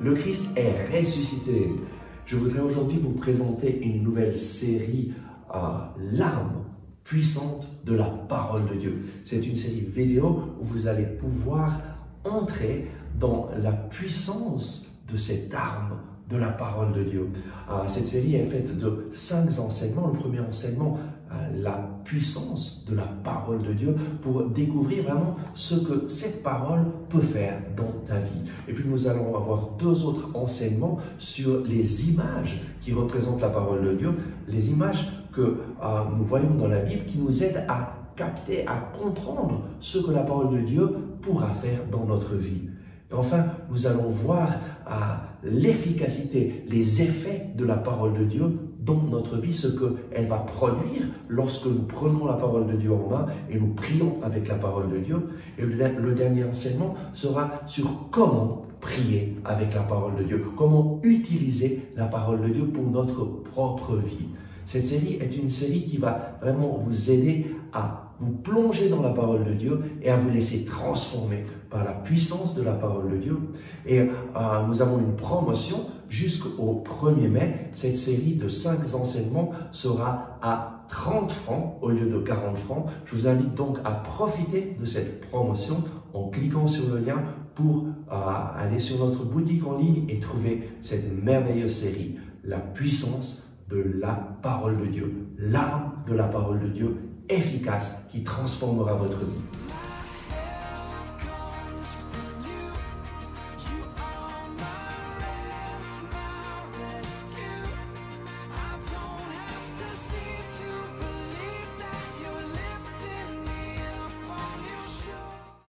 Le Christ est ressuscité. Je voudrais aujourd'hui vous présenter une nouvelle série, l'arme puissante de la parole de Dieu. C'est une série vidéo où vous allez pouvoir entrer dans la puissance de cette arme de la parole de Dieu. Cette série est faite de 5 enseignements. Le premier enseignement, la puissance de la parole de Dieu, pour découvrir vraiment ce que cette parole peut faire dans ta vie. Et puis nous allons avoir 2 autres enseignements sur les images qui représentent la parole de Dieu, les images que nous voyons dans la Bible qui nous aident à capter, à comprendre ce que la parole de Dieu pourra faire dans notre vie. Et enfin, nous allons voir l'efficacité, les effets de la parole de Dieu dans notre vie, ce qu'elle va produire lorsque nous prenons la parole de Dieu en main et nous prions avec la parole de Dieu. Et le dernier enseignement sera sur comment prier avec la parole de Dieu, comment utiliser la parole de Dieu pour notre propre vie. Cette série est une série qui va vraiment vous aider à vous plonger dans la parole de Dieu et à vous laisser transformer par la puissance de la parole de Dieu. Et nous avons une promotion jusqu'au 1er mai. Cette série de 5 enseignements sera à 30 francs au lieu de 40 francs. Je vous invite donc à profiter de cette promotion en cliquant sur le lien pour aller sur notre boutique en ligne et trouver cette merveilleuse série, la puissance de la parole de Dieu, l'arme de la parole de Dieu efficace qui transformera votre vie.